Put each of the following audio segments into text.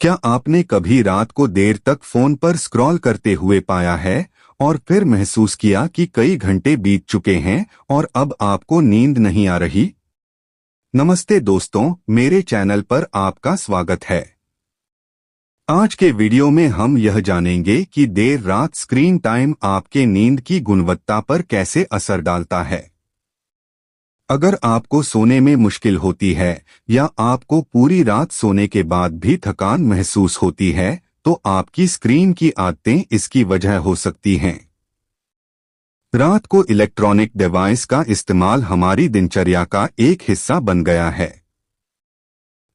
क्या आपने कभी रात को देर तक फोन पर स्क्रॉल करते हुए पाया है और फिर महसूस किया कि कई घंटे बीत चुके हैं और अब आपको नींद नहीं आ रही? नमस्ते दोस्तों, मेरे चैनल पर आपका स्वागत है। आज के वीडियो में हम यह जानेंगे कि देर रात स्क्रीन टाइम आपके नींद की गुणवत्ता पर कैसे असर डालता है। अगर आपको सोने में मुश्किल होती है या आपको पूरी रात सोने के बाद भी थकान महसूस होती है, तो आपकी स्क्रीन की आदतें इसकी वजह हो सकती हैं। रात को इलेक्ट्रॉनिक डिवाइस का इस्तेमाल हमारी दिनचर्या का एक हिस्सा बन गया है।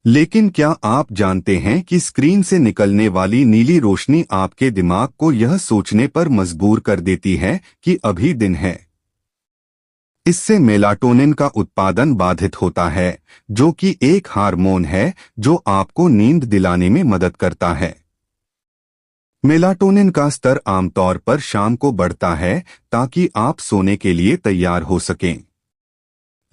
लेकिन क्या आप जानते हैं कि स्क्रीन से निकलने वाली नीली रोशनी आपके दिमाग को यह सोचने पर मजबूर कर देती है कि अभी दिन है। इससे मेलाटोनिन का उत्पादन बाधित होता है, जो कि एक हार्मोन है जो आपको नींद दिलाने में मदद करता है। मेलाटोनिन का स्तर आमतौर पर शाम को बढ़ता है ताकि आप सोने के लिए तैयार हो सकें।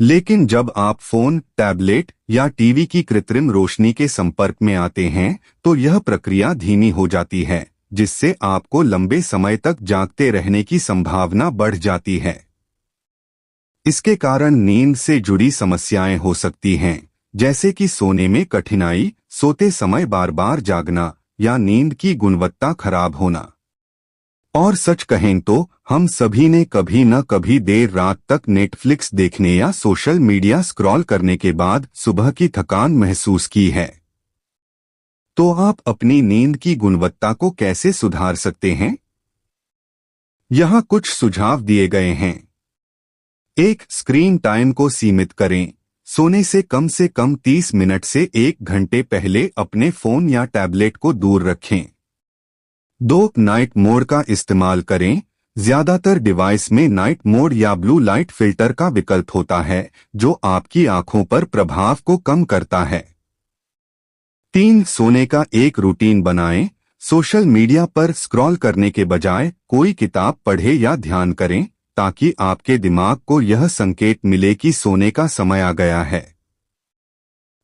लेकिन जब आप फोन, टैबलेट या टीवी की कृत्रिम रोशनी के संपर्क में आते हैं, तो यह प्रक्रिया धीमी हो जाती है, जिससे आपको लंबे समय तक जागते रहने की संभावना बढ़ जाती है। इसके कारण नींद से जुड़ी समस्याएं हो सकती हैं, जैसे कि सोने में कठिनाई, सोते समय बार बार जागना या नींद की गुणवत्ता खराब होना। और सच कहें तो हम सभी ने कभी न कभी देर रात तक नेटफ्लिक्स देखने या सोशल मीडिया स्क्रॉल करने के बाद सुबह की थकान महसूस की है। तो आप अपनी नींद की गुणवत्ता को कैसे सुधार सकते हैं? यहाँ कुछ सुझाव दिए गए हैं। 1. स्क्रीन टाइम को सीमित करें। सोने से कम 30 मिनट से 1 घंटे पहले अपने फोन या टैबलेट को दूर रखें। 2. नाइट मोड का इस्तेमाल करें। ज्यादातर डिवाइस में नाइट मोड या ब्लू लाइट फिल्टर का विकल्प होता है, जो आपकी आंखों पर प्रभाव को कम करता है। 3. सोने का एक रूटीन बनाएं। सोशल मीडिया पर स्क्रॉल करने के बजाय कोई किताब पढ़े या ध्यान करें, ताकि आपके दिमाग को यह संकेत मिले कि सोने का समय आ गया है।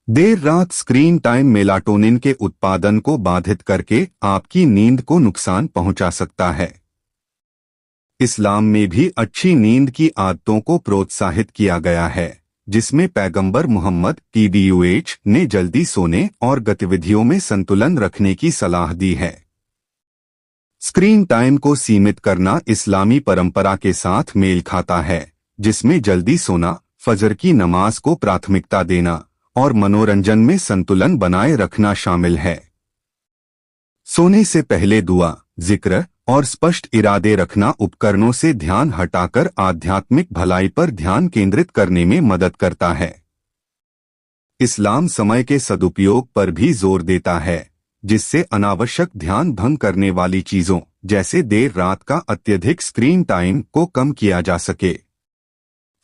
देर रात स्क्रीन टाइम मेलाटोनिन के उत्पादन को बाधित करके आपकी नींद को नुकसान पहुंचा सकता है। इस्लाम में भी अच्छी नींद की आदतों को प्रोत्साहित किया गया है, जिसमें पैगंबर मोहम्मद TDUH ने जल्दी सोने और गतिविधियों में संतुलन रखने की सलाह दी है। स्क्रीन टाइम को सीमित करना इस्लामी परंपरा के साथ मेल खाता है, जिसमें जल्दी सोना, फजर की नमाज को प्राथमिकता देना और मनोरंजन में संतुलन बनाए रखना शामिल है। सोने से पहले दुआ, जिक्र और स्पष्ट इरादे रखना उपकरणों से ध्यान हटाकर आध्यात्मिक भलाई पर ध्यान केंद्रित करने में मदद करता है। इस्लाम समय के सदुपयोग पर भी जोर देता है, जिससे अनावश्यक ध्यान भंग करने वाली चीजों जैसे देर रात का अत्यधिक स्क्रीन टाइम को कम किया जा सके।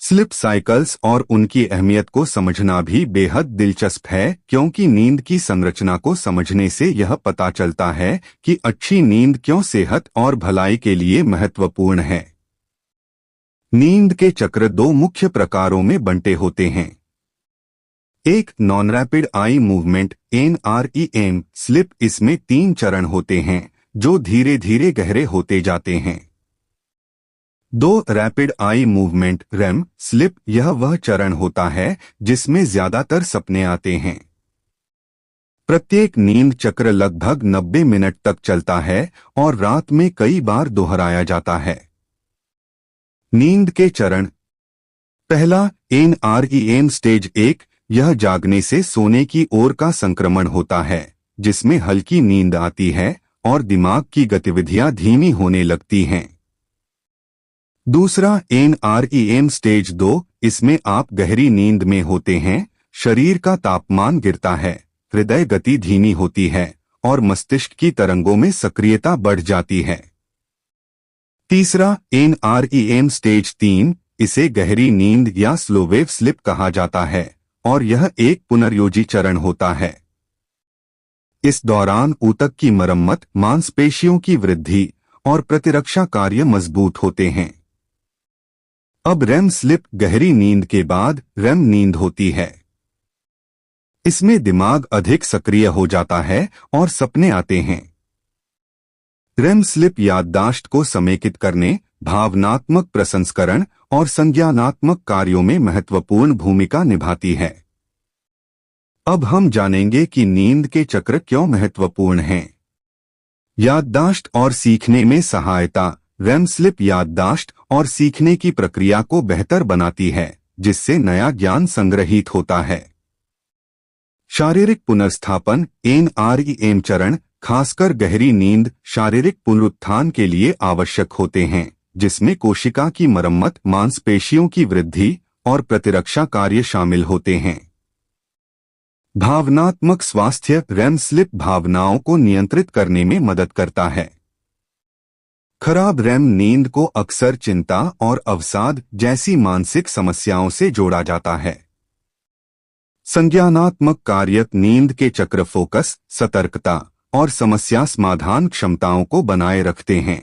स्लीप साइकिल्स और उनकी अहमियत को समझना भी बेहद दिलचस्प है, क्योंकि नींद की संरचना को समझने से यह पता चलता है कि अच्छी नींद क्यों सेहत और भलाई के लिए महत्वपूर्ण है। नींद के चक्र 2 मुख्य प्रकारों में बंटे होते हैं। 1. Non rapid eye movement NREM slip. इसमें 3 चरण होते हैं, जो धीरे धीरे गहरे होते जाते हैं। 2. Rapid eye movement REM slip. यह वह चरण होता है जिसमें ज्यादातर सपने आते हैं। प्रत्येक नींद चक्र लगभग 90 मिनट तक चलता है और रात में कई बार दोहराया जाता है। नींद के चरण। पहला, NREM स्टेज 1। यह जागने से सोने की ओर का संक्रमण होता है, जिसमें हल्की नींद आती है और दिमाग की गतिविधियां धीमी होने लगती हैं। दूसरा, NREM स्टेज 2। इसमें आप गहरी नींद में होते हैं, शरीर का तापमान गिरता है, हृदय गति धीमी होती है और मस्तिष्क की तरंगों में सक्रियता बढ़ जाती है। तीसरा, NREM स्टेज 3। इसे गहरी नींद या स्लो वेव स्लिप कहा जाता है और यह एक पुनर्योजी चरण होता है। इस दौरान ऊतक की मरम्मत, मांसपेशियों की वृद्धि और प्रतिरक्षा कार्य मजबूत होते हैं। अब REM स्लिप गहरी नींद के बाद REM नींद होती है। इसमें दिमाग अधिक सक्रिय हो जाता है और सपने आते हैं। रेम स्लिप याददाश्त को समेकित करने, भावनात्मक प्रसंस्करण और संज्ञानात्मक कार्यों में महत्वपूर्ण भूमिका निभाती है। अब हम जानेंगे कि नींद के चक्र क्यों महत्वपूर्ण हैं। याददाश्त और सीखने में सहायता। रेम स्लिप याददाश्त और सीखने की प्रक्रिया को बेहतर बनाती है, जिससे नया ज्ञान संग्रहित होता है। शारीरिक पुनर्स्थापन NREM चरण, खासकर गहरी नींद, शारीरिक पुनरुत्थान के लिए आवश्यक होते हैं, जिसमें कोशिका की मरम्मत, मांसपेशियों की वृद्धि और प्रतिरक्षा कार्य शामिल होते हैं। भावनात्मक स्वास्थ्य। रेम स्लिप भावनाओं को नियंत्रित करने में मदद करता है। खराब रेम नींद को अक्सर चिंता और अवसाद जैसी मानसिक समस्याओं से जोड़ा जाता है। संज्ञानात्मक कार्य। नींद के चक्र फोकस, सतर्कता और समस्या समाधान क्षमताओं को बनाए रखते हैं।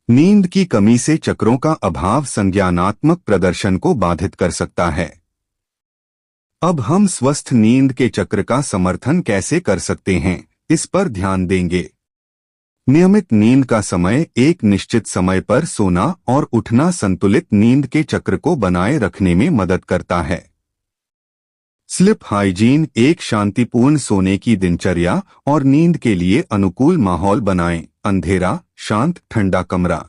नींद की कमी से चक्रों का अभाव संज्ञानात्मक प्रदर्शन को बाधित कर सकता है। अब हम स्वस्थ नींद के चक्र का समर्थन कैसे कर सकते हैं, इस पर ध्यान देंगे। नियमित नींद का समय। एक निश्चित समय पर सोना और उठना संतुलित नींद के चक्र को बनाए रखने में मदद करता है। Slip hygiene. एक शांतिपूर्ण सोने की दिनचर्या और नींद के लिए अनुकूल माहौल बनाएं। अंधेरा, शांत, ठंडा कमरा।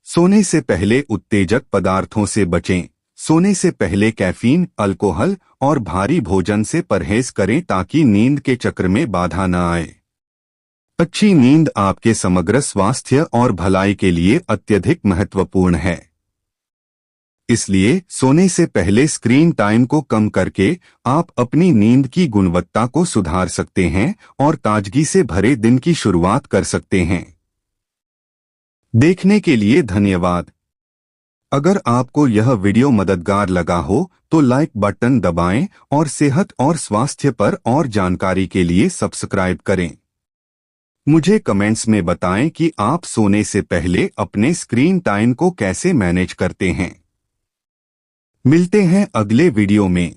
सोने से पहले उत्तेजक पदार्थों से बचें। सोने से पहले कैफीन, अल्कोहल और भारी भोजन से परहेज करें ताकि नींद के चक्र में बाधा न आए। अच्छी नींद आपके समग्र स्वास्थ्य और भलाई के लिए अत्यधिक महत्वपूर्ण है। इसलिए सोने से पहले स्क्रीन टाइम को कम करके आप अपनी नींद की गुणवत्ता को सुधार सकते हैं और ताजगी से भरे दिन की शुरुआत कर सकते हैं। देखने के लिए धन्यवाद। अगर आपको यह वीडियो मददगार लगा हो तो लाइक बटन दबाएं और सेहत और स्वास्थ्य पर और जानकारी के लिए सब्सक्राइब करें। मुझे कमेंट्स में बताएं कि आप सोने से पहले अपने स्क्रीन टाइम को कैसे मैनेज करते हैं। मिलते हैं अगले वीडियो में।